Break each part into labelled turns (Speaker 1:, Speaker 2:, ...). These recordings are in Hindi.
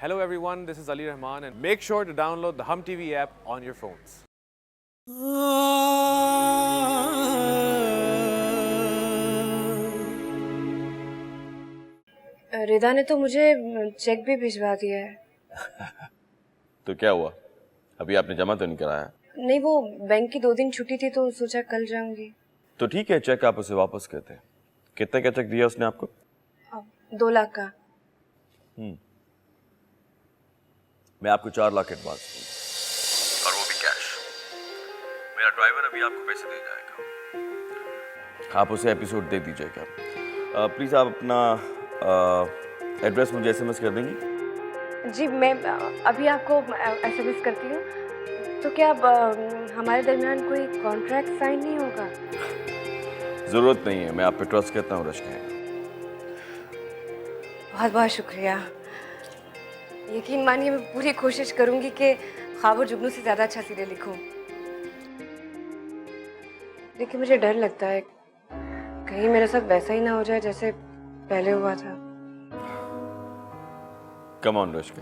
Speaker 1: Hello everyone, this is Ali Rahman and make sure to download the Hum TV app on your phones.
Speaker 2: रिदा ने तो मुझे चेक भी भिजवा दिया है।
Speaker 3: तो क्या हुआ? अभी आपने जमा तो नहीं कराया?
Speaker 2: नहीं, वो बैंक की 2 दिन छुट्टी थी तो सोचा कल जाऊंगी।
Speaker 3: तो ठीक है, चेक आप उसे वापस करते हैं। कितने का चेक दिया उसने आपको?
Speaker 2: 2 लाख का।
Speaker 3: मैं आपको 4 लाख एडवांस दूंगा और वो भी कैश। मेरा ड्राइवर अभी आपको पैसे दे जाएगा। आप उसे एपिसोड दे दीजिएगा। प्लीज आप अपना एड्रेस मुझे एसएमएस कर देंगी?
Speaker 2: जी, मैं अभी आपको एसएमएस करती हूँ। तो क्या अब हमारे दरमियान कोई कॉन्ट्रैक्ट साइन नहीं होगा?
Speaker 3: जरूरत नहीं है, मैं आप पे ट्रस्ट करता हूँ रश्क।
Speaker 2: बहुत बहुत शुक्रिया। यकीन मानिए मैं पूरी कोशिश करूंगी कि ख्वाब और जुगनू से ज़्यादा अच्छा सीरियल लिखूं। लेकिन मुझे डर लगता है कहीं मेरे साथ वैसा ही ना हो जाए जैसे पहले हुआ था।
Speaker 3: कम ऑन रश्क,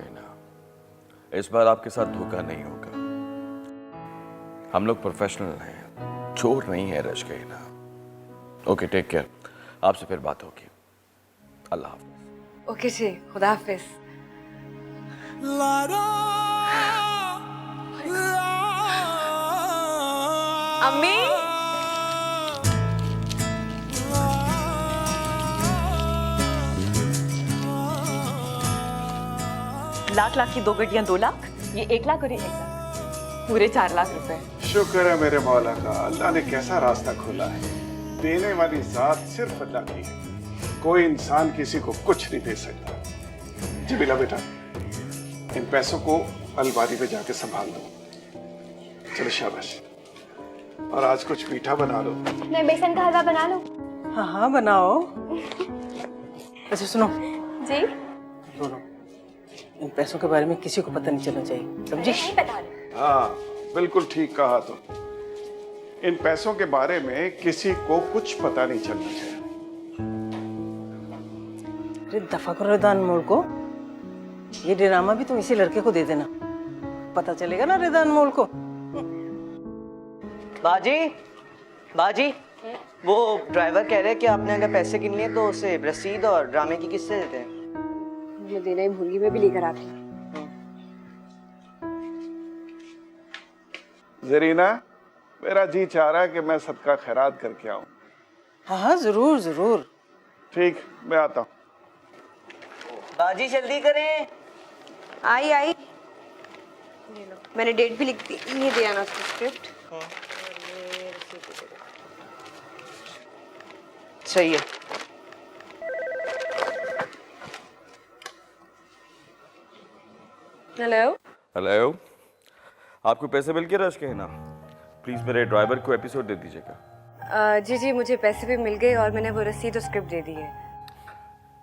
Speaker 3: इस बार आपके साथ धोखा नहीं होगा। हम लोग प्रोफेशनल हैं, चोर नहीं है रश्क। Okay, take care. आपसे फिर बात होगी। अल्लाह हाफ़िज़।
Speaker 2: ओके जी, खुदा हाफिज। अम्मी,
Speaker 4: लाख की 2 गड्डियां 2 लाख, ये 1 लाख और ये 1 लाख, पूरे 4 लाख रुपए।
Speaker 5: शुक्र है मेरे मौला का, अल्लाह ने कैसा रास्ता खोला है। देने वाली जात सिर्फ अल्लाह की है, कोई इंसान किसी को कुछ नहीं दे सकता। जमीला बेटा, इन पैसों को अलमारी में जाके संभाल दो। चलो शाबाश। और आज कुछ मीठा बना लो।
Speaker 6: मैं बेसन का हलवा बना लूं?
Speaker 4: हाँ हाँ बनाओ। अच्छा सुनो
Speaker 6: जी।
Speaker 4: सुनो, इन पैसों के बारे में किसी को पता नहीं चलना चाहिए, समझी?
Speaker 6: नहीं बता रही।
Speaker 5: हाँ, बिल्कुल ठीक कहा तुम। इन पैसों के बारे में किसी को कुछ पता नहीं चलना चाहिए।
Speaker 4: अरे दफा करो रिदान मोल को। ये ड्रामा भी तुम इसी लड़के को दे देना, पता चलेगा ना रिदान मोल को।
Speaker 7: बाजी, बाजी, वो ड्राइवर कह रहे हैं कि आपने अगर पैसे गिन लिए तो उसे रसीद और ड्रामे की किस्से देते हैं।
Speaker 2: मैं देना ही भूल गई, मैं भी लेकर आती हूँ।
Speaker 5: जरीना, मेरा जी चाह रहा है कि मैं सदका खैरात करके आऊं।
Speaker 4: हाँ हाँ जरूर जरूर।
Speaker 5: ठीक, मैं आता हूँ।
Speaker 7: बाजी जल्दी करें।
Speaker 2: आई आई, मैंने डेट भी लिख दी। ये दिया ना उसकी स्क्रिप्ट।
Speaker 7: सही है।
Speaker 2: हेलो।
Speaker 3: हेलो, आपको पैसे मिल के रश्क है ना? प्लीज मेरे ड्राइवर को एपिसोड दे दीजिएगा।
Speaker 2: जी जी, मुझे पैसे भी मिल गए और मैंने वो रसीद और स्क्रिप्ट दे दी है।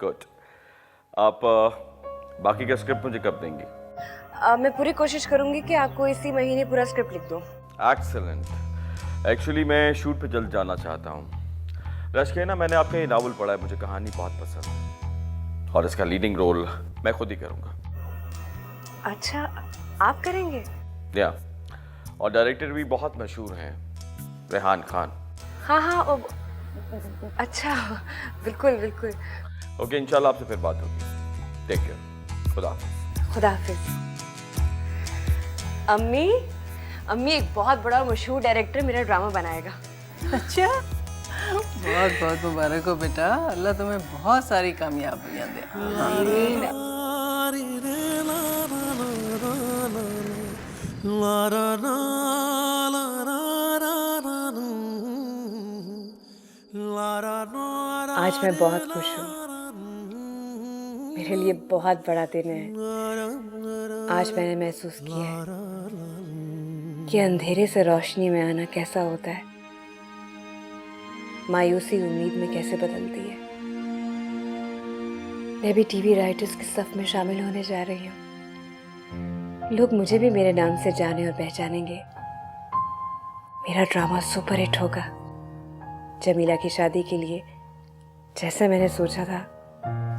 Speaker 3: गुड। आप बाकी का स्क्रिप्ट मुझे कब देंगी?
Speaker 2: मैं पूरी कोशिश करूंगी कि आपको इसी महीने पूरा स्क्रिप्ट लिख दूं।
Speaker 3: एक्सीलेंट। एक्चुअली मैं शूट पे जल्द जाना चाहता हूँ। रश्क है ना, मैंने आपका ये नावल पढ़ा है, मुझे कहानी बहुत पसंद है और इसका लीडिंग रोल मैं खुद ही करूँगा।
Speaker 2: अच्छा, आप करेंगे?
Speaker 3: या, और डायरेक्टर भी बहुत मशहूर हैं, रेहान खान।
Speaker 2: हाँ हाँ, अच्छा, बिल्कुल बिल्कुल।
Speaker 3: ओके, इंशाल्लाह आपसे फिर बात होगी। Take care. खुदा हाफिज़।
Speaker 2: खुदा हाफिज। अम्मी, अम्मी एक बहुत बड़ा और मशहूर डायरेक्टर मेरा ड्रामा बनाएगा।
Speaker 4: अच्छा, बहुत बहुत मुबारक हो बेटा, अल्लाह तुम्हें बहुत सारी कामयाबियां दे।
Speaker 2: आज मैं बहुत खुश हूँ। मेरे लिए बहुत बड़ा दिन है। आज मैंने महसूस किया है कि अंधेरे से रोशनी में आना कैसा होता है, मायूसी उम्मीद में कैसे बदलती है। मैं भी टीवी राइटर्स के सफ में शामिल होने जा रही हूँ। लोग मुझे भी मेरे नाम से जाने और पहचानेंगे। मेरा ड्रामा सुपर हिट होगा। जमीला की शादी के लिए जैसा मैंने सोचा था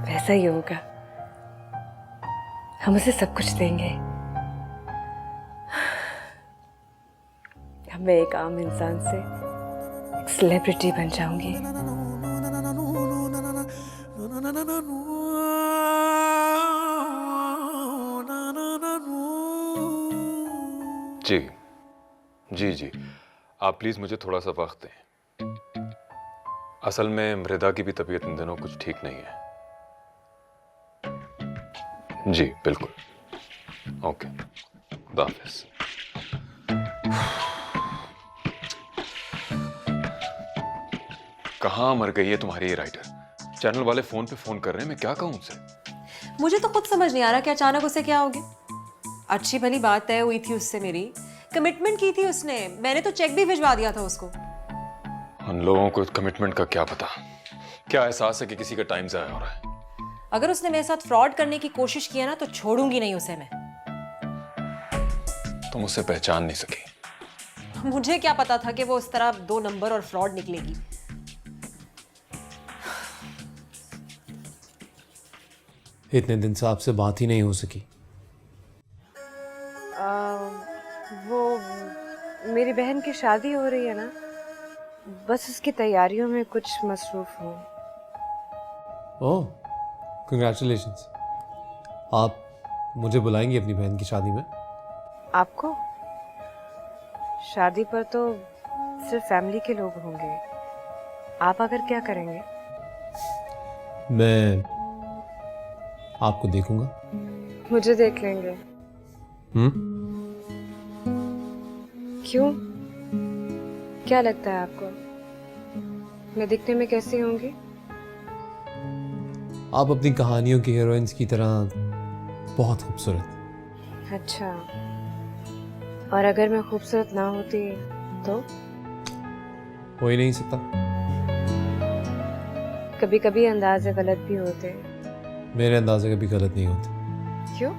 Speaker 2: वैसा ही होगा। हम उसे सब कुछ देंगे। अब मैं एक आम इंसान से एक सेलिब्रिटी बन जाऊंगी।
Speaker 8: जी जी जी, आप प्लीज़ मुझे थोड़ा सा वक्त दें। असल में मृदा की भी तबीयत इन दिनों कुछ ठीक नहीं है। जी बिल्कुल, ओके, खुदा हाफिज़। कहाँ मर गई है तुम्हारी ये राइटर? चैनल वाले फोन पे फोन कर रहे हैं, मैं क्या कहूँ उनसे?
Speaker 9: मुझे तो खुद समझ नहीं आ रहा कि अचानक उसे क्या हो गया। अच्छी भली बात तय हुई थी उससे, मेरी कमिटमेंट की थी उसने, मैंने तो चेक भी भिजवा दिया था उसको।
Speaker 8: उन लोगों को कमिटमेंट का क्या पता, क्या एहसास है कि किसी का टाइम ज़ाया हो रहा है।
Speaker 9: अगर उसने मेरे साथ फ्रॉड करने की कोशिश किया ना तो छोड़ूंगी नहीं उसे मैं।
Speaker 8: तुम उसे पहचान नहीं सकी।
Speaker 9: मुझे क्या पता था कि वो उस तरह 2 नंबर और फ्रॉड निकलेगी।
Speaker 10: इतने दिन से आपसे बात ही नहीं हो सकी।
Speaker 2: वो मेरी बहन की शादी हो रही है ना, बस उसकी तैयारियों में कुछ मसरूफ हूँ।
Speaker 10: ओह, कंग्रेचुलेशंस। आप मुझे बुलाएंगी अपनी बहन की शादी में?
Speaker 2: आपको? शादी पर तो सिर्फ फैमिली के लोग होंगे, आप आकर क्या करेंगे?
Speaker 10: मैं आपको देखूंगा।
Speaker 2: मुझे देख लेंगे? क्यों? क्या लगता है आपको, मैं दिखने में कैसी होंगी?
Speaker 10: आप अपनी कहानियों की हीरोइंस की तरह बहुत खूबसूरत।
Speaker 2: अच्छा, और अगर मैं खूबसूरत ना होती तो?
Speaker 10: हो ही नहीं सकता।
Speaker 2: कभी कभी अंदाजे गलत भी होते हैं।
Speaker 10: मेरे अंदाजे कभी गलत नहीं होते।
Speaker 2: क्यों?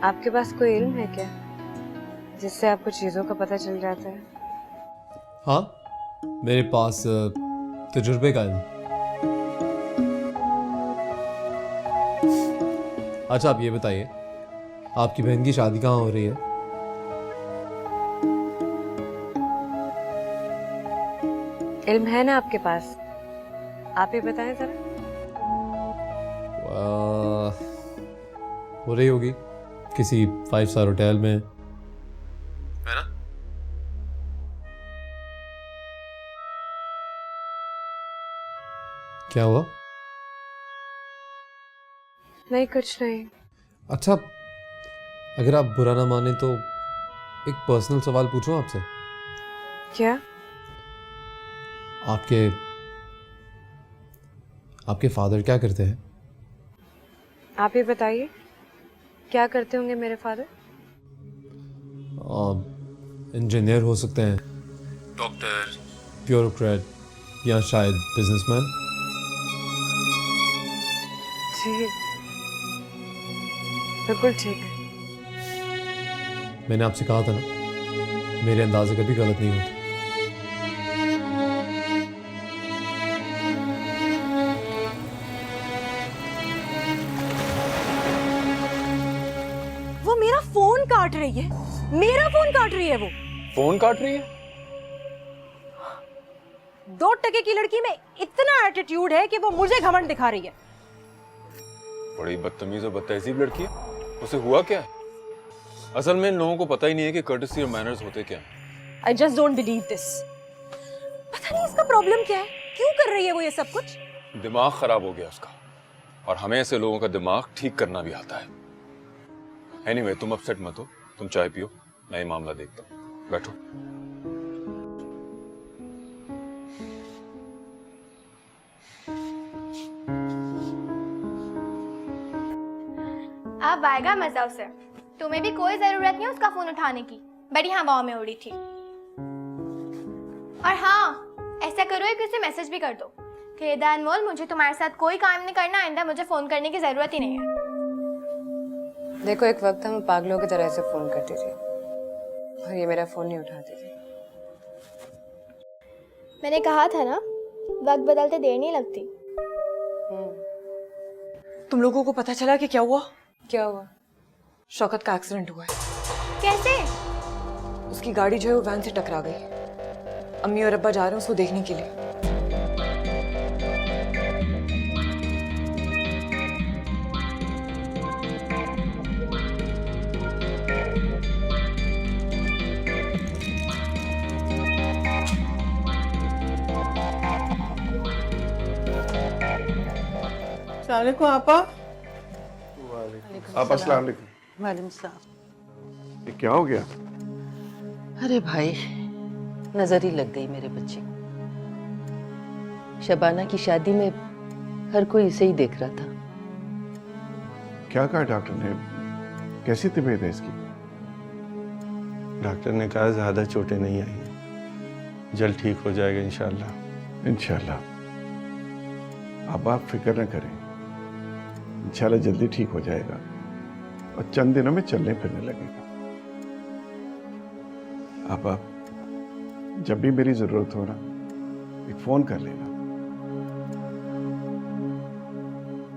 Speaker 2: आपके पास कोई इल्म है क्या जिससे आपको चीजों का पता चल जाता है?
Speaker 10: हाँ, मेरे पास तजुर्बे का इल्म। अच्छा, आप ये बताइए, आपकी बहन की शादी कहाँ हो रही है?
Speaker 2: इल्म है ना आपके पास, आप ही बताएं जरा।
Speaker 10: हो रही होगी किसी 5 स्टार होटल में,
Speaker 8: है ना?
Speaker 10: क्या हुआ?
Speaker 2: नहीं, कुछ नहीं।
Speaker 10: अच्छा, अगर आप बुरा ना माने तो एक पर्सनल सवाल पूछूं आपसे?
Speaker 2: क्या?
Speaker 10: आपके फादर क्या करते हैं?
Speaker 2: आप ही बताइए, क्या करते होंगे मेरे फादर?
Speaker 10: इंजीनियर हो सकते हैं, डॉक्टर, ब्यूरोक्रेट, या शायद बिजनेसमैन।
Speaker 2: जी बिल्कुल ठीक है।
Speaker 10: मैंने आपसे कहा था ना, मेरे अंदाजे कभी गलत नहीं होते।
Speaker 9: वो मेरा फोन काट रही है, मेरा फोन काट रही है। वो
Speaker 8: फोन काट रही है?
Speaker 9: 2 टके की लड़की में इतना एटीट्यूड है कि वो मुझे घमंड दिखा रही है।
Speaker 8: बड़ी बदतमीज और बदतहजीब लड़की है। उसे हुआ क्या है? असल में इन लोगों को पता ही नहीं है कि कर्टसी और मैनर्स होते क्या हैं।
Speaker 9: I just don't believe this। पता नहीं इसका प्रॉब्लम क्या है, क्यों कर रही है वो ये सब कुछ?
Speaker 8: दिमाग खराब हो गया उसका, और हमें ऐसे लोगों का दिमाग ठीक करना भी आता है। एनीवे, तुम अपसेट मत हो, तुम चाय पियो, मैं ये मामला देखता हूँ। बैठो।
Speaker 6: अब आएगा मजा उसे। तुम्हें भी कोई जरूरत नहीं उसका फोन उठाने की, बड़ी हवाओं में उड़ी थी। और हाँ, ऐसा करो कि उसे मैसेज भी कर दो कि एदा अनमोल, मुझे तुम्हारे साथ कोई काम नहीं करना, आइंदा मुझे फोन करने की जरूरत ही नहीं है।
Speaker 2: देखो, एक वक्त हम पागलों की तरह से फोन करती थी और ये मेरा फोन नहीं उठाती थी।
Speaker 6: मैंने कहा था ना, वक्त बदलते देर नहीं लगती।
Speaker 9: तुम लोगों को पता चला कि क्या हुआ? क्या हुआ? शौकत का एक्सीडेंट हुआ है।
Speaker 6: कैसे?
Speaker 9: उसकी गाड़ी जो है वो वैन से टकरा गई। अम्मी और अब्बा जा रहे हैं उसको देखने के लिए।
Speaker 4: सलामुअलैकुम आपा।
Speaker 5: आप अस्सलाम वालेकुम।
Speaker 4: वालेकुम सलाम।
Speaker 5: ये क्या हो गया?
Speaker 4: अरे भाई, नजर ही लग गई मेरे बच्चे। शबाना की शादी में हर कोई इसे ही देख रहा था।
Speaker 5: क्या कहा डॉक्टर ने? कैसी तबीयत है इसकी?
Speaker 11: डॉक्टर ने कहा ज्यादा चोटें नहीं आई, जल्द ठीक हो जाएगा इंशाल्लाह।
Speaker 5: इंशाल्लाह। अब आप फिक्र न करें, इंशाल्लाह जल्दी ठीक हो जाएगा और चंद दिनों में चलने फिरने लगेगा। अब आप जब भी मेरी जरूरत हो ना, एक फोन कर लेना।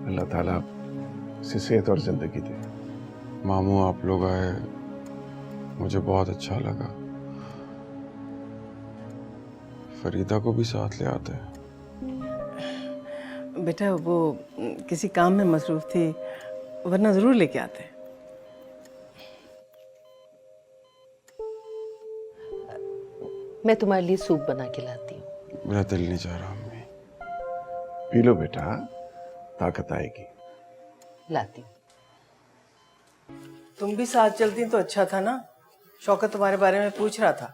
Speaker 5: अल्लाह ताला इसे सेहत और जिंदगी दे।
Speaker 11: मामू आप लोग आए, मुझे बहुत अच्छा लगा। फरीदा को भी साथ ले आते हैं।
Speaker 4: बेटा वो किसी काम में मसरूफ थी, वरना जरूर लेके आते। मैं तुम्हारे लिए सूप बना के लाती हूँ।
Speaker 11: मेरा दिल नहीं चाह रहा अम्मी।
Speaker 5: पी लो बेटा, ताकत आएगी।
Speaker 4: लाती हूँ। तुम भी साथ चलती तो अच्छा था ना। शौकत तुम्हारे बारे में पूछ रहा था।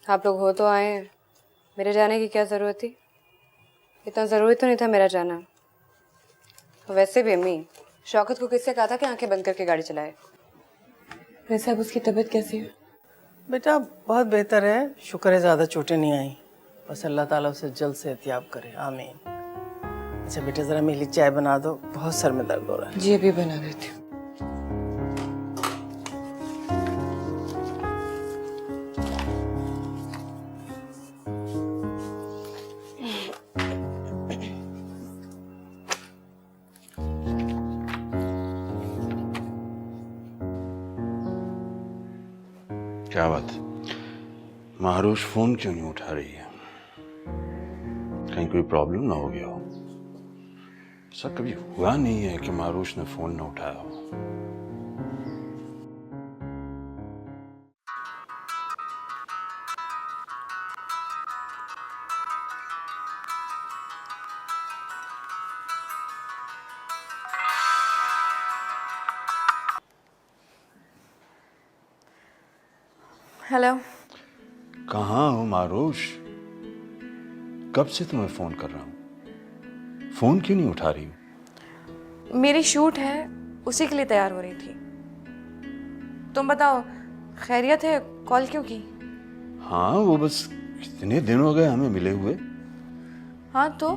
Speaker 2: आप लोग हो तो आए हैं, मेरे जाने की क्या ज़रूरत थी? इतना ज़रूरी तो नहीं था मेरा जाना। वैसे भी अम्मी, शौकत को किससे कहा था कि आंखें बंद करके गाड़ी चलाए? वैसे अब उसकी तबीयत कैसी है?
Speaker 4: बेटा बहुत बेहतर है, शुक्र है ज़्यादा चोटें नहीं आई। बस अल्लाह ताला उसे जल्द से एहतियाब करे, आमीन। अच्छा बेटा ज़रा मेरे लिए चाय बना दो, बहुत सर में दर्द हो रहा है।
Speaker 9: जी अभी बना देती हूँ।
Speaker 11: क्या बात, महारूश फोन क्यों नहीं उठा रही है? कहीं कोई प्रॉब्लम ना हो गया हो? ऐसा कभी हुआ नहीं है कि महारूश ने फोन ना उठाया हो।
Speaker 9: हेलो।
Speaker 11: कहाँ हो मारूश? कब से तुम्हें फोन कर रहा हूँ, फोन क्यों नहीं उठा रही हो?
Speaker 9: मेरी शूट है, उसी के लिए तैयार हो रही थी। तुम बताओ, खैरियत है? कॉल क्यों की?
Speaker 11: हाँ वो बस कितने दिन हो गए हमें मिले हुए।
Speaker 9: हाँ तो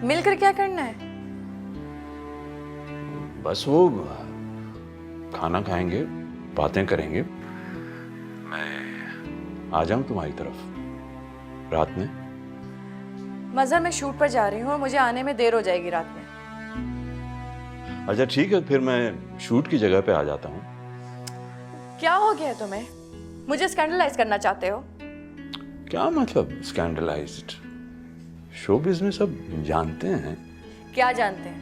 Speaker 9: मिलकर क्या करना है?
Speaker 11: बस वो खाना खाएंगे, बातें करेंगे। मैं आ जाऊं तुम्हारी तरफ रात में?
Speaker 9: मज़हर मैं शूट पर जा रही हूँ और मुझे आने में देर हो जाएगी रात में।
Speaker 11: अच्छा ठीक है, फिर मैं शूट की जगह पे आ जाता हूँ।
Speaker 9: क्या हो गया है तुम्हें? मुझे स्कैंडलाइज करना चाहते हो?
Speaker 11: क्या मतलब स्कैंडलाइज्ड? शो बिजनेस सब जानते हैं।
Speaker 9: क्या जानते हैं?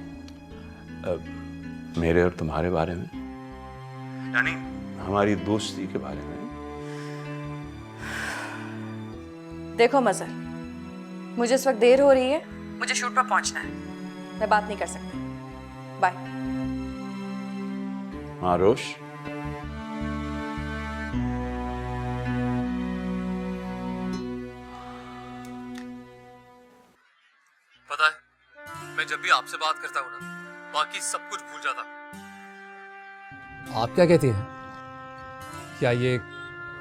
Speaker 11: मेरे और तुम्हारे बारे में, यानी हमारी दोस्ती के बारे में।
Speaker 9: देखो मज़हर, मुझे इस वक्त देर हो रही है, मुझे शूट पर पहुंचना है, मैं बात नहीं कर सकती। बाय।
Speaker 11: मारूश,
Speaker 10: पता है, मैं जब भी आपसे बात करता हूँ ना, बाकी सब कुछ भूल जाता हूँ। आप क्या कहती हैं? क्या ये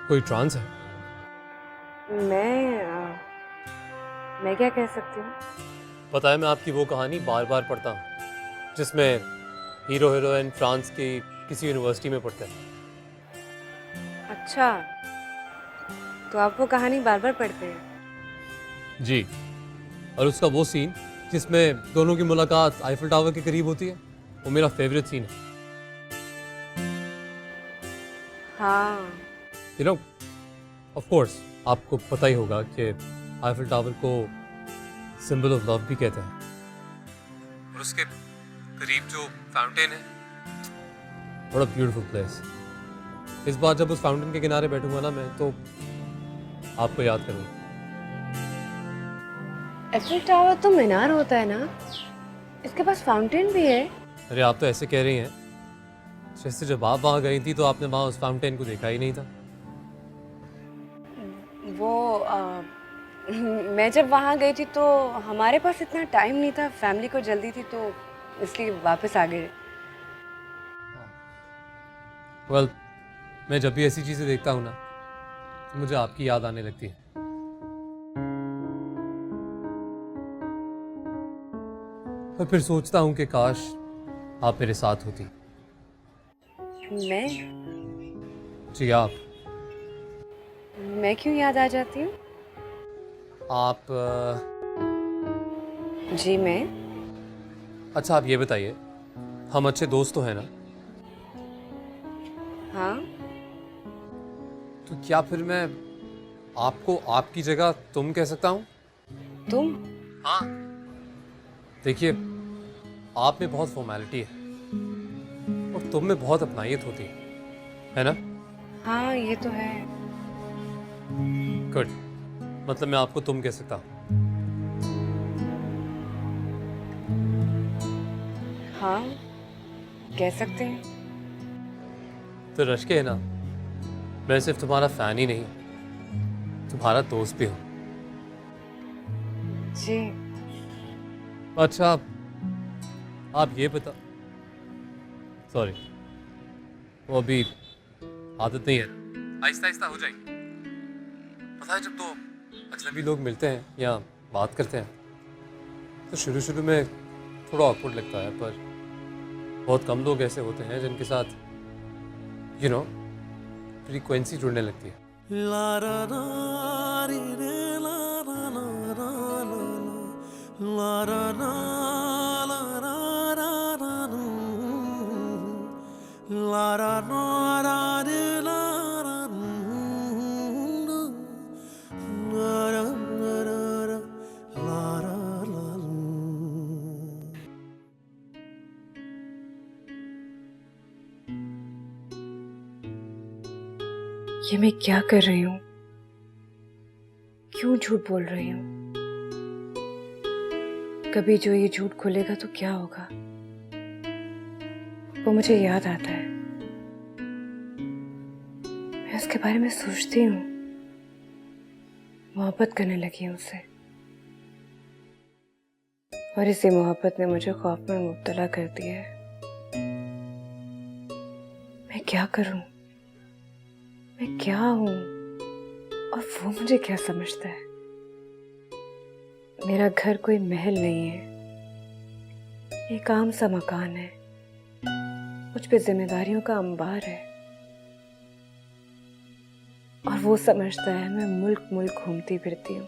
Speaker 10: कोई ट्रांस है?
Speaker 2: मैं क्या कह सकती हूँ?
Speaker 10: पता है, मैं आपकी वो कहानी बार बार पढ़ता हूँ जिसमें हीरो हीरोइन फ्रांस की किसी यूनिवर्सिटी में पढ़ते हैं।
Speaker 2: अच्छा, तो आप वो कहानी बार बार पढ़ते हैं?
Speaker 10: जी, और उसका वो सीन जिसमें दोनों की मुलाकात आईफल टावर के करीब होती है, वो मेरा फेवरेट सीन है।
Speaker 2: हाँ,
Speaker 10: यू नो ऑफ कोर्स आपको पता ही होगा कि आईफिल टावर को सिंबल ऑफ लव भी कहते हैं, और उसके करीब जो फाउंटेन है, बड़ा ब्यूटीफुल प्लेस। इस बार जब उस फाउंटेन के किनारे बैठूंगा ना मैं, तो आपको याद करूंगा।
Speaker 2: एफिल टावर तो मीनार होता है ना, इसके पास फाउंटेन भी है।
Speaker 10: अरे आप तो ऐसे कह रही हैं जैसे जब आप वहाँ गई थी तो आपने वहाँ उस फाउंटेन को देखा ही नहीं था।
Speaker 2: वो मैं जब वहाँ गई थी तो हमारे पास इतना टाइम नहीं था, फैमिली को जल्दी थी तो इसलिए वापस आ गए।
Speaker 10: वेल, मैं जब भी ऐसी चीज़ें देखता हूँ ना तो मुझे आपकी याद आने लगती है। और फिर सोचता हूँ कि काश आप मेरे साथ होती।
Speaker 2: मैं
Speaker 10: जी,
Speaker 2: मैं क्यों याद आ जाती हूँ?
Speaker 10: आप
Speaker 2: जी मैं।
Speaker 10: अच्छा आप ये बताइए, हम अच्छे दोस्त तो हैं ना?
Speaker 2: हाँ।
Speaker 10: तो क्या फिर मैं आपको आपकी जगह तुम कह सकता हूँ?
Speaker 2: तुम?
Speaker 10: हाँ। देखिए, आप में बहुत फॉर्मेलिटी है और तुम में बहुत अपनाइयत होती है ना?
Speaker 2: हाँ ये तो है।
Speaker 10: गुड, मतलब मैं आपको तुम कह सकता हूँ।
Speaker 2: हाँ कह सकते हैं।
Speaker 10: तो रश्के है ना, मैं सिर्फ तुम्हारा फैन ही नहीं, तुम्हारा दोस्त भी हूँ।
Speaker 2: जी।
Speaker 10: अच्छा आप ये बता, सॉरी वो अभी आदत नहीं है, आहिस्ता आहिस्ता हो जाएगी। पता है जब दो अजनबी लोग मिलते हैं या बात करते हैं तो शुरू शुरू में थोड़ा ऑकवर्ड लगता है, पर बहुत कम लोग ऐसे होते हैं जिनके साथ यू नो फ्रीक्वेंसी जुड़ने लगती है।
Speaker 2: ये मैं क्या कर रही हूँ? क्यों झूठ बोल रही हूँ? कभी जो ये झूठ खुलेगा तो क्या होगा, वो मुझे याद आता है। मैं उसके बारे में सोचती हूँ, मोहब्बत करने लगी हूँ उससे, और इसी मोहब्बत ने मुझे खौफ में मुब्तला कर दिया है। मैं क्या करूँ? मैं क्या हूँ और वो मुझे क्या समझता है? मेरा घर कोई महल नहीं है, एक आम सा मकान है, मुझ पे जिम्मेदारियों का अंबार है, और वो समझता है मैं मुल्क मुल्क घूमती फिरती हूँ।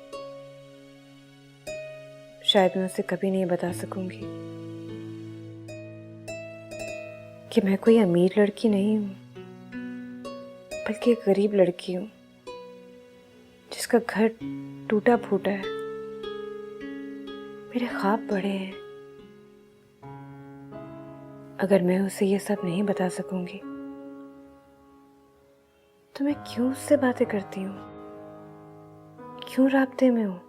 Speaker 2: शायद मैं उसे कभी नहीं बता सकूंगी कि मैं कोई अमीर लड़की नहीं हूँ, बल्कि एक गरीब लड़की हूँ जिसका घर टूटा फूटा है। मेरे ख्वाब बड़े हैं। अगर मैं उसे ये सब नहीं बता सकूंगी तो मैं क्यों उससे बातें करती हूँ, क्यों राब्ते में हूँ?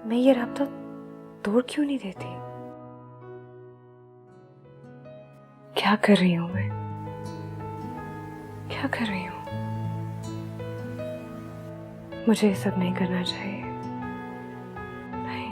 Speaker 2: मैं ये राब्ता तोड़ क्यों नहीं देती? क्या कर रही हूँ मैं? क्या कर रही हूँ? मुझे ये सब नहीं करना चाहिए। नहीं।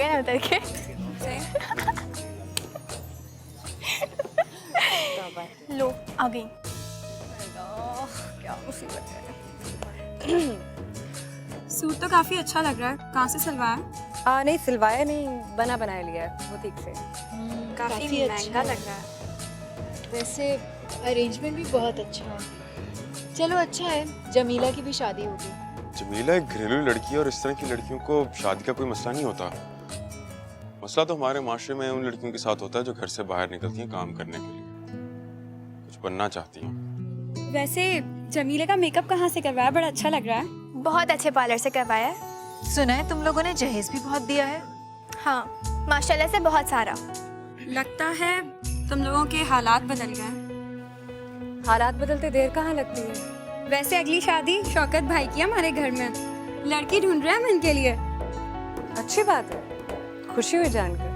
Speaker 6: हैं उतर के। लो आ गई।
Speaker 9: क्या मुसीबत है। सूट तो काफी अच्छा लग रहा है, कहाँ से सिलवाया?
Speaker 2: नहीं सिलवाया नहीं, बना बनाया लिया है वो ठीक से।
Speaker 9: काफी महंगा लग रहा है।
Speaker 12: वैसे अरेंजमेंट भी बहुत अच्छा है। चलो अच्छा है, जमीला की भी शादी होगी।
Speaker 8: जमीला एक घरेलू लड़की है और इस तरह की लड़कियों को शादी का कोई मसला नहीं होता। मसला तो हमारे माशरे में उन लड़कियों के साथ होता है जो घर से बाहर निकलती हैं काम करने के लिए, कुछ बनना चाहती हैं।
Speaker 9: वैसे जमीले का मेकअप कहाँ से करवाया? बड़ा अच्छा लग रहा है।
Speaker 6: बहुत अच्छे पार्लर से करवाया है।
Speaker 12: सुना है तुम लोगों ने जहेज भी बहुत दिया है।
Speaker 6: हाँ माशाल्लाह से बहुत सारा।
Speaker 9: लगता है तुम लोगों के हालात बदल गए।
Speaker 2: हालात बदलते देर कहाँ लगती है।
Speaker 9: वैसे अगली शादी शौकत भाई की हमारे घर में, लड़की ढूंढ रहे हैं हम इनके लिए।
Speaker 2: अच्छी बात है, खुशी हुई जानकर।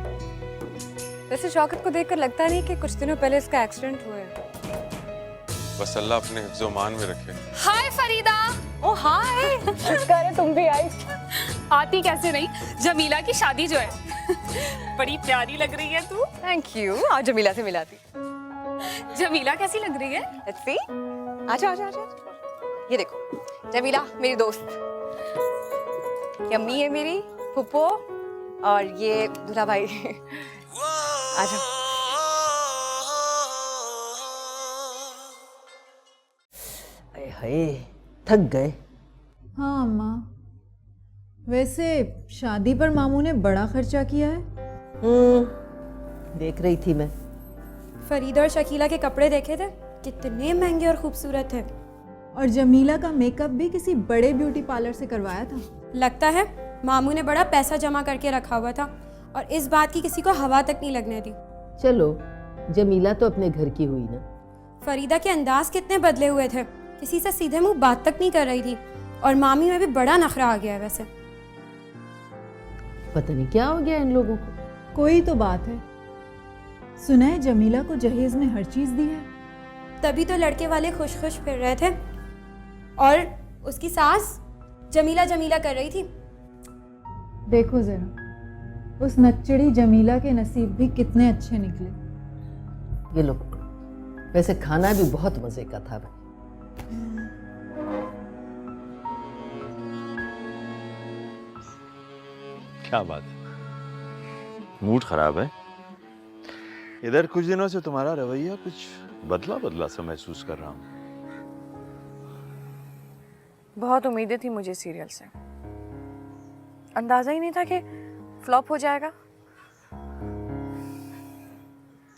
Speaker 2: वैसे शौकत को देखकर लगता नहीं कि कुछ दिनों पहले इसका एक्सीडेंट हुआ है।
Speaker 8: बस अल्लाह अपने हिफ्ज़-ओ-मान में रखे।
Speaker 9: हाय फरीदा।
Speaker 2: ओ हाय, शुक्र है तुम भी आई।
Speaker 9: आती कैसे नहीं, जमीला की शादी जो है। बड़ी प्यारी लग रही है तू।
Speaker 2: Thank you. आज जमीला से मिलाती।
Speaker 9: जमीला कैसी लग रही है?
Speaker 2: Let's see. आजा आजा आजा। ये देखो जमीला मेरी दोस्त, ये अम्मी है मेरी, फुप्पो, और ये दूल्हा भाई। आजा।
Speaker 4: हाय थक गए।
Speaker 12: हाँ अम्मा, वैसे शादी पर मामू ने बड़ा खर्चा किया है।
Speaker 4: देख रही थी मैं।
Speaker 9: फरीदा और शकीला के कपड़े देखे थे, कितने महंगे और खूबसूरत थे।
Speaker 12: और जमीला का मेकअप भी किसी बड़े ब्यूटी पार्लर से करवाया था।
Speaker 9: लगता है मामू ने बड़ा पैसा जमा करके रखा हुआ था और इस बात की किसी को हवा तक नहीं लगने दी।
Speaker 4: चलो जमीला तो अपने घर की हुई ना।
Speaker 9: फरीदा के अंदाज कितने बदले हुए थे, किसी से सीधे मुंह बात तक नहीं कर रही थी। और मामी में भी बड़ा नखरा आ गया है। वैसे
Speaker 4: पता नहीं क्या हो गया इन लोगों को।
Speaker 12: कोई तो बात है। सुना है जमीला को जहेज में हर चीज दी है।
Speaker 9: तभी तो लड़के वाले खुश खुश फिर रहे थे और उसकी सास जमीला जमीला कर रही थी।
Speaker 12: देखो जरा, उस नच्चड़ी जमीला के नसीब भी कितने अच्छे निकले।
Speaker 4: ये लो, वैसे खाना भी बहुत मजे का था भाई।
Speaker 11: क्या बात है, मूड खराब है? इधर कुछ दिनों से तुम्हारा रवैया कुछ बदला बदला सा महसूस कर रहा हूँ।
Speaker 2: बहुत उम्मीदें थी मुझे सीरियल से, अंदाजा ही नहीं था कि फ्लॉप हो जाएगा।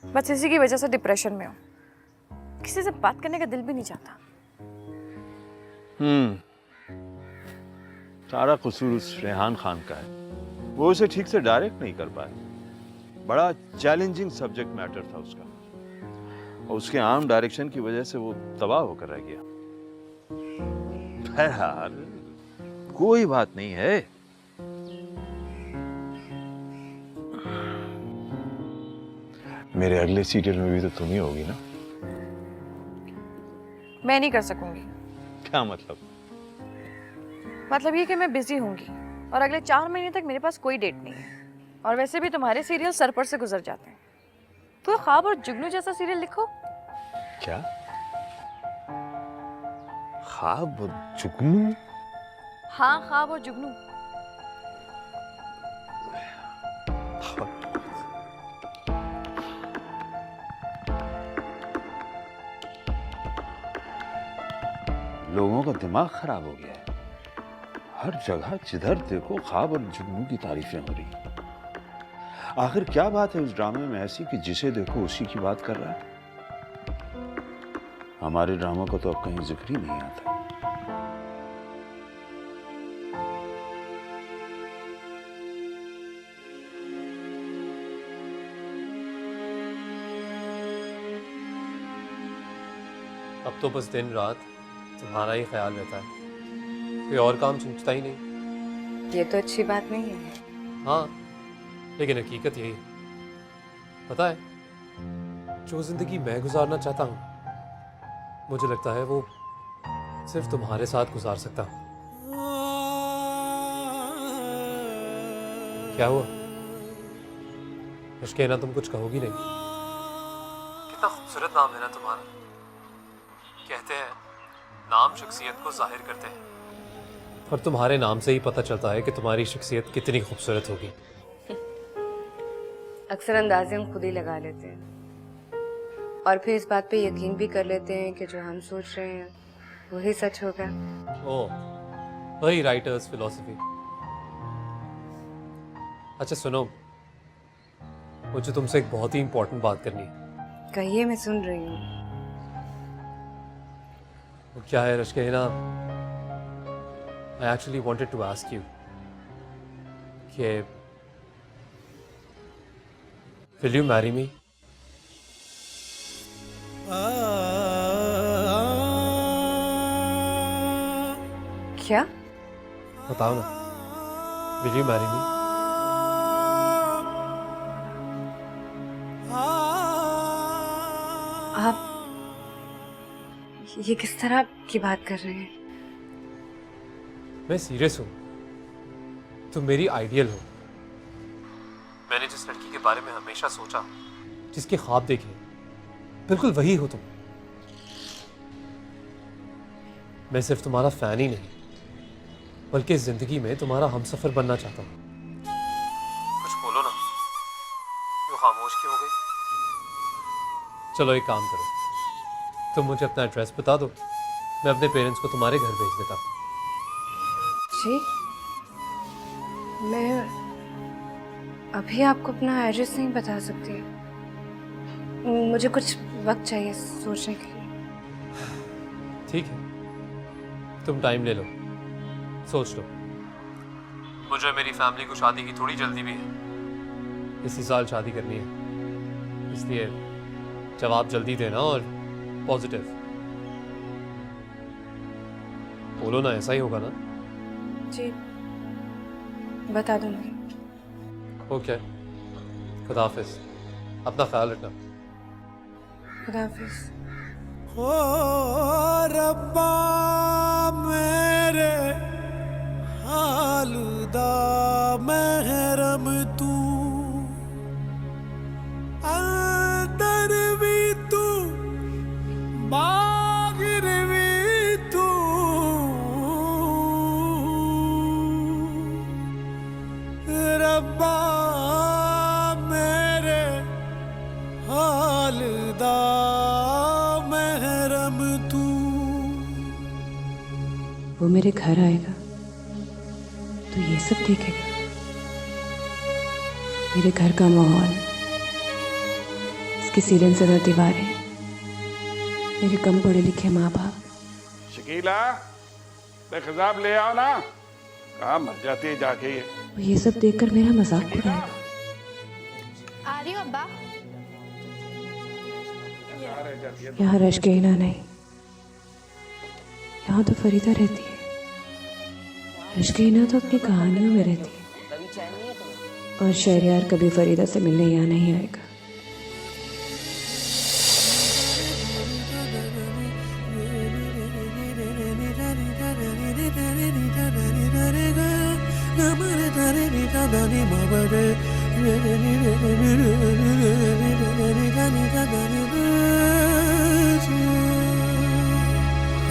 Speaker 2: बस इसी की वजह से डिप्रेशन में हूँ, किसी से बात करने का दिल भी नहीं चाहता।
Speaker 11: सारा कसूर उस रेहान खान का है, वो उसे ठीक से डायरेक्ट नहीं कर पाए। बड़ा चैलेंजिंग सब्जेक्ट मैटर था उसका और उसके आम डायरेक्शन की वजह से वो तबाह होकर रह गया। बहरहाल कोई बात नहीं है।
Speaker 8: मेरे अगले सीरियल में भी तो तुम ही होगी ना?
Speaker 2: मैं नहीं कर सकूंगी।
Speaker 11: क्या मतलब?
Speaker 2: मतलब ये कि मैं बिजी होंगी और अगले 4 महीने तक मेरे पास कोई डेट नहीं है। और वैसे भी तुम्हारे सीरियल सर पर से गुजर जाते हैं। तो ख्वाब और जुगनू जैसा सीरियल लिखो।
Speaker 11: क्या? ख्वाब और जुगनू?
Speaker 2: हाँ ख्वाब और जुगनू।
Speaker 11: लोगों का दिमाग खराब हो गया है। हर जगह जिधर देखो ख्वाब और जुगनू की तारीफें हो रही। आखिर क्या बात है उस ड्रामे में ऐसी कि जिसे देखो उसी की बात कर रहा है? हमारे ड्रामा को तो अब कहीं जिक्र ही नहीं आता।
Speaker 10: अब तो बस दिन रात तुम्हारा ही ख्याल रहता है, कोई और काम सोचता ही नहीं।
Speaker 2: ये तो अच्छी बात नहीं है।
Speaker 10: हाँ, लेकिन हकीकत यही है। पता है, जो जिंदगी मैं गुजारना चाहता हूँ, मुझे लगता है वो सिर्फ तुम्हारे साथ गुजार सकता हूँ। क्या हुआ? रश्केना तुम कुछ कहोगी नहीं? कितना खूबसूरत नाम है ना तुम्हारा। कहते हैं नाम शख्सियत को जाहिर करते हैं, और तुम्हारे नाम से ही पता चलता है कि तुम्हारी शख्सियत कितनी खूबसूरत होगी।
Speaker 2: अक्सर अंदाजे हम खुद ही लगा लेते हैं और फिर इस बात पे यकीन भी कर लेते हैं कि जो हम सोच रहे हैं वही सच होगा।
Speaker 10: ओह, वही राइटर्स फिलॉसफी। अच्छा सुनो, मुझे तुमसे एक बहुत ही इंपॉर्टेंट बात करनी है।
Speaker 2: कहिए, मैं सुन रही हूँ।
Speaker 10: वो क्या है रश्केना, I actually wanted to ask you कि will you marry me?
Speaker 2: क्या?
Speaker 10: बताओ ना, will you marry me?
Speaker 2: आप ये किस तरह की बात कर रहे हैं?
Speaker 10: मैं सीरियस हूँ, तुम मेरी आइडियल हो। मैंने जिस लड़की के बारे में हमेशा सोचा, जिसके ख्वाब देखे, बिल्कुल वही हो तुम। मैं सिर्फ तुम्हारा फैन ही नहीं, बल्कि जिंदगी में तुम्हारा हमसफर बनना चाहता हूँ। कुछ बोलो ना, क्यों खामोश क्यों हो गई? चलो एक काम करो, तुम मुझे अपना एड्रेस बता दो, मैं अपने पेरेंट्स को तुम्हारे घर भेज देता हूँ।
Speaker 2: जी, मैं अभी आपको अपना एड्रेस नहीं बता सकती। मुझे कुछ वक्त चाहिए सोचने के लिए।
Speaker 10: ठीक है, तुम टाइम ले लो, सोच लो। मुझे मेरी फैमिली को शादी की थोड़ी जल्दी भी है, इसी साल शादी करनी है, इसलिए जवाब जल्दी देना और पॉजिटिव बोलो ना। ऐसा ही होगा ना?
Speaker 2: जी, बता दूंगी।
Speaker 10: ओके, खुदा हाफिज, अपना ख्याल रखना।
Speaker 2: खुदा हाफिज।
Speaker 13: ओ रब्बा मेरे हालदा महरम तू, अंदर भी तू बागिर भी तू, रब्बा मेरे हालदा महरम तू।
Speaker 2: वो मेरे घर आएगा तो ये सब देखेगा। मेरे घर का माहौल, इसकी सीलन सदा दीवारें, मेरे कम पढ़े लिखे माँ बाप।
Speaker 5: शकीला, खिजाब ले आओ ना, कहाँ मर जाती है जाके ये।
Speaker 2: वो ये सब देखकर मेरा मजाक उड़ाएगा।
Speaker 6: आ रही हो अब्बा?
Speaker 2: यहाँ रश्केना नहीं, यहाँ तो फरीदा रहती है। रश्केना तो अपनी कहानियों में रहती है, और शहरयार कभी फरीदा से मिलने यहाँ नहीं आएगा।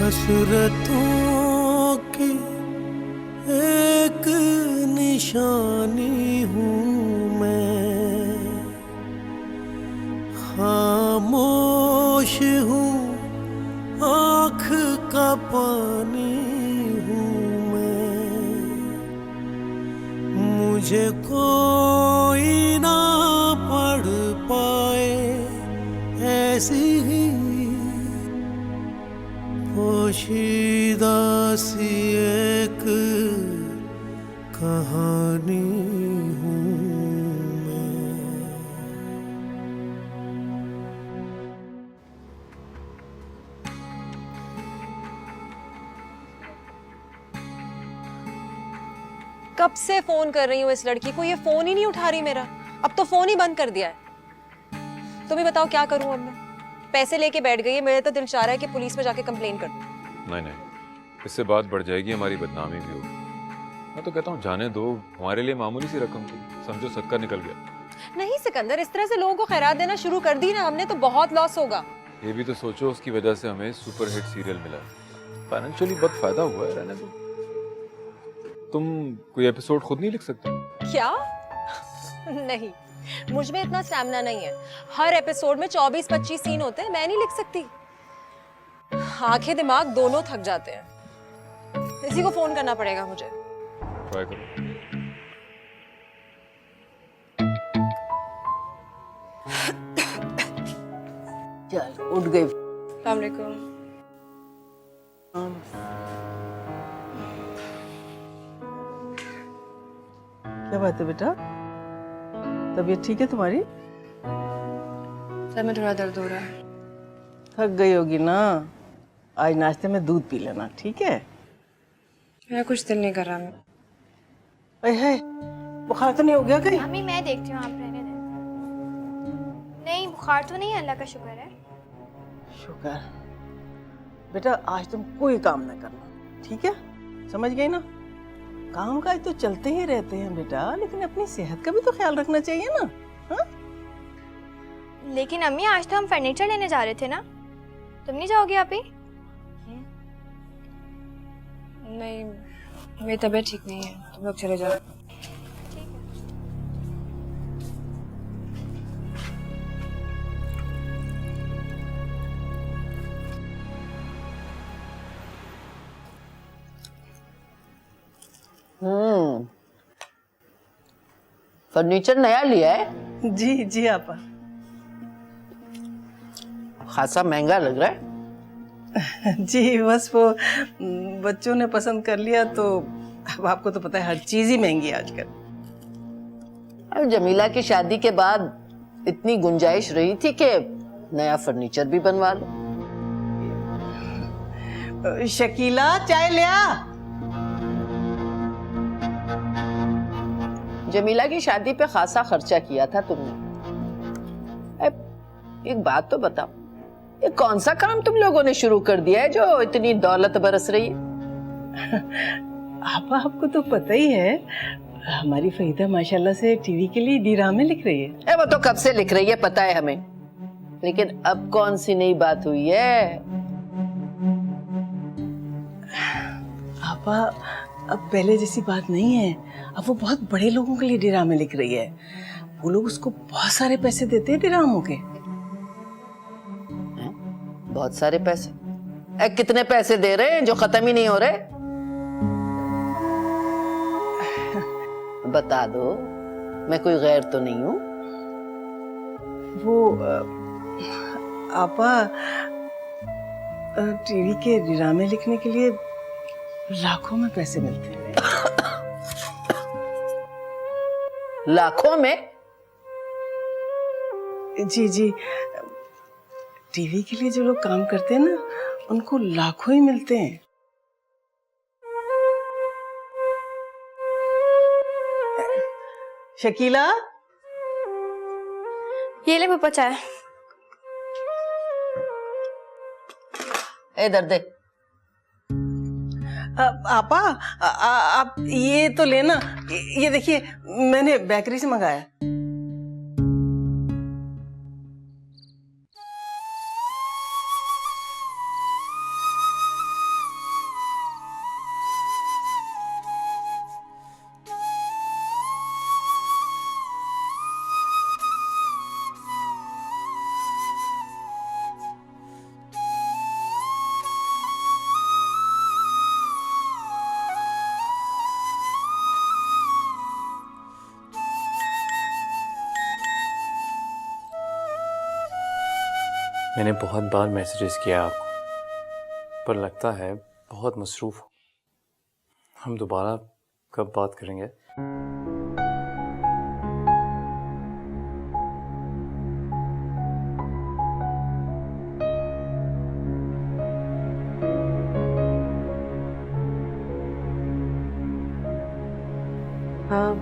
Speaker 13: हसरतों की एक निशानी हूँ मैं, खामोश हूँ, आँख का पानी हूँ मैं, मुझे कोई ना पढ़ पाए ऐसी ही पोशीदा सी एक कहानी हूँ मैं।
Speaker 9: कब से फोन कर रही हूँ इस लड़की को, ये फोन ही नहीं उठा रही मेरा। अब तो फोन ही बंद कर दिया है। तुम ही बताओ क्या करूँ अब मैं? पैसे लेके बैठ गई है, मेरा तो दिल चाह रहा है कि पुलिस में जाके कंप्लेन कर दूं।
Speaker 8: नहीं, इससे बात बढ़ जाएगी, हमारी बदनामी भी होगी। मैं तो कहता हूँ जाने दो, हमारे लिए मामूली सी रकम थी, समझो सदका निकल गया।
Speaker 9: नहीं सिकंदर, इस तरह से लोगों को खैरात देना शुरू कर दी ना हमने तो बहुत लॉस होगा।
Speaker 8: ये भी तो सोचो, उसकी वजह से हमें सुपर हिट सीरियल मिला। फाइनेंशियली बहुत फायदा हुआ है। रहने दो, तुम कोई एपिसोड खुद नहीं लिख सकते?
Speaker 9: क्या? नहीं, मुझ में इतना स्टैमिना नहीं है। हर एपिसोड में 24-25 सीन होते हैं, मैं नहीं लिख सकती। आंखें दिमाग दोनों थक जाते हैं। इसी को फोन करना पड़ेगा मुझे।
Speaker 8: ट्राई करो।
Speaker 4: चल उठ गई।
Speaker 9: अस्सलाम वालेकुम।
Speaker 4: क्या बात है बेटा, तबीयत ठीक है तुम्हारी?
Speaker 2: सर में थोड़ा दर्द हो रहा है।
Speaker 4: थक गई होगी ना, आज नाश्ते में दूध पी लेना, ठीक है?
Speaker 2: मेरा कुछ दिल नहीं कर रहा।
Speaker 4: है बुखार तो नहीं हो गया कहीं?
Speaker 6: मम्मी मैं देखती हूँ, आप रहने दें। नहीं बुखार तो नहीं है, अल्लाह का शुक्र है।
Speaker 4: शुक्र। बेटा आज तुम कोई काम ना करना, ठीक है? समझ गई ना? काम काज तो चलते ही रहते हैं बेटा, लेकिन अपनी सेहत का भी तो ख्याल रखना चाहिए ना। हाँ?
Speaker 6: लेकिन अम्मी आज तो हम फर्नीचर लेने जा रहे थे ना, तुम नहीं जाओगे आप ही?
Speaker 2: नहीं, मेरी तबीयत ठीक नहीं है, तुम लोग चले जाओ।
Speaker 14: फर्नीचर नया लिया है?
Speaker 4: जी जी आपा।
Speaker 14: खासा महंगा लग रहा है।
Speaker 4: जी बस वो बच्चों ने पसंद कर लिया, तो अब आपको तो पता है हर चीज ही महंगी है आजकल।
Speaker 14: अब जमीला की शादी के बाद इतनी गुंजाइश रही थी कि नया फर्नीचर भी बनवा लो।
Speaker 4: शकीला चाय ले आ।
Speaker 14: जमीला की शादी पे खासा खर्चा किया था तुमने। एक बात तो बताओ, ये कौन सा काम तुम लोगों ने शुरू कर दिया है जो इतनी दौलत बरस रही है?
Speaker 4: आपको तो पता ही है, हमारी फरीदा माशाल्लाह से टीवी के लिए ड्रामे लिख रही है।
Speaker 14: वो तो कब से लिख रही है पता है हमें, लेकिन अब कौन सी नई बात हुई है?
Speaker 4: आपा अब पहले जैसी बात नहीं है, अब वो बहुत बड़े लोगों के लिए ड्रामे लिख रही है। वो लोग उसको बहुत सारे पैसे देते हैं ड्रामों के।
Speaker 14: बहुत सारे पैसे? कितने पैसे दे रहे हैं जो खत्म ही नहीं हो रहे? बता दो, मैं कोई गैर तो नहीं हूँ।
Speaker 4: वो आपा टीवी के ड्रामे लिखने के लिए लाखों में पैसे मिलते हैं।
Speaker 14: लाखों में?
Speaker 4: जी जी, टीवी के लिए जो लोग काम करते हैं ना, उनको लाखों ही मिलते हैं। शकीला,
Speaker 6: ये ले पापा चाय।
Speaker 14: इधर दे।
Speaker 4: आपा आप ये तो लेना, ये देखिए मैंने बेकरी से मंगाया।
Speaker 10: मैंने बहुत बार मैसेजेस किया आपको, पर लगता है बहुत मसरूफ हो। हम दोबारा कब बात करेंगे?
Speaker 2: हाँ,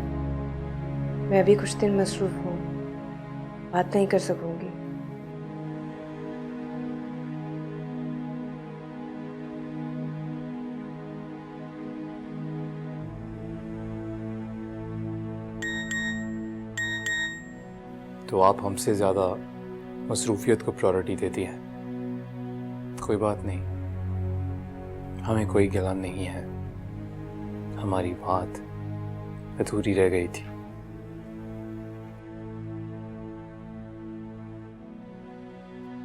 Speaker 2: मैं अभी कुछ दिन मसरूफ हूँ, बात नहीं कर सकूंगी।
Speaker 10: तो आप हमसे ज़्यादा मसरूफियत को प्रायोरिटी देती हैं। कोई बात नहीं, हमें कोई गिला नहीं है। हमारी बात अधूरी रह गई थी।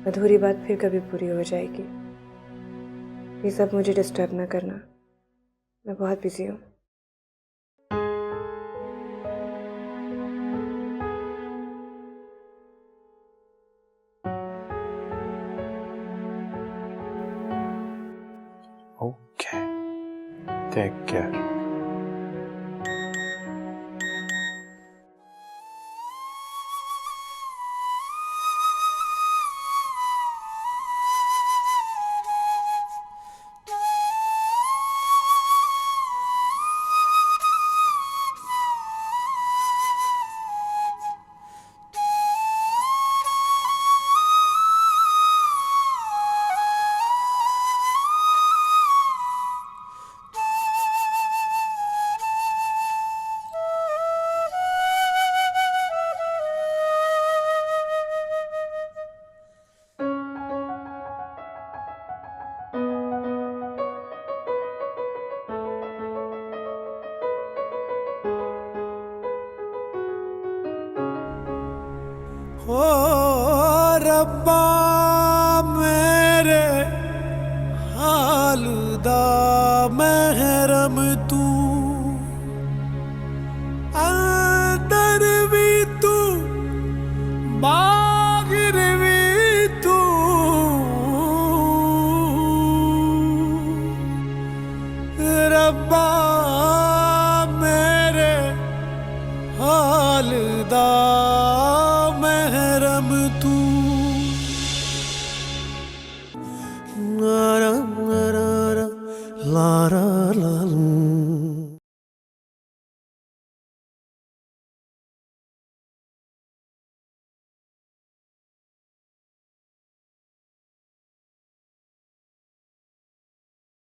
Speaker 2: अधूरी बात फिर कभी पूरी हो जाएगी। प्लीज अब मुझे डिस्टर्ब ना करना, मैं बहुत बिजी हूँ।
Speaker 10: Okay, take care.
Speaker 13: ओ रब्बा मेरे हाल दा महरम तू, अंदर भी तू बाहर भी तू, रब्बा मेरे हाल दा महरम तू।